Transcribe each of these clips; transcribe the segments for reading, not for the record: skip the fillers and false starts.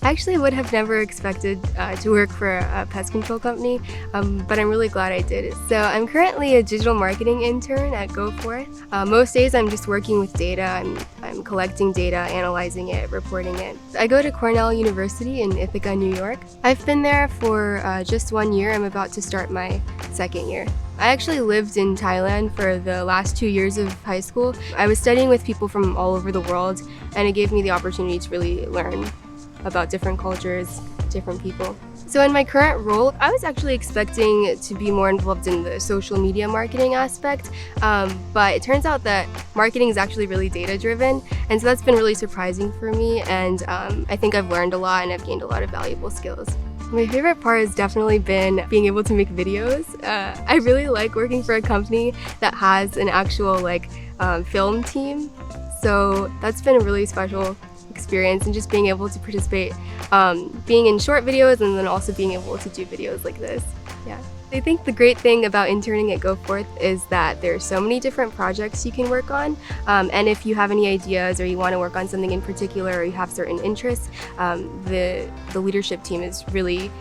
I actually would have never expected to work for a pest control company, but I'm really glad I did. So I'm currently a digital marketing intern at GoForth. Most days I'm just working with data. I'm collecting data, analyzing it, reporting it. I go to Cornell University in Ithaca, New York. I've been there for just 1 year. I'm about to start my second year. I actually lived in Thailand for the last 2 years of high school. I was studying with people from all over the world, and it gave me the opportunity to really learn about different cultures, different people. So in my current role, I was actually expecting to be more involved in the social media marketing aspect, but it turns out that marketing is actually really data-driven, and so that's been really surprising for me, and I think I've learned a lot and I've gained a lot of valuable skills. My favorite part has definitely been being able to make videos. I really like working for a company that has an actual film team, so that's been a really special experience, and just being able to participate, being in short videos and then also being able to do videos like this. Yeah. I think the great thing about interning at GoForth is that there are so many different projects you can work on, and if you have any ideas or you want to work on something in particular or you have certain interests, the leadership team is really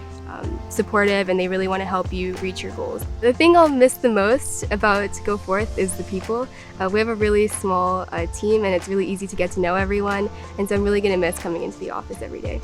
supportive, and they really want to help you reach your goals. The thing I'll miss the most about GoForth is the people. We have a really small team, and it's really easy to get to know everyone, and so I'm really going to miss coming into the office every day.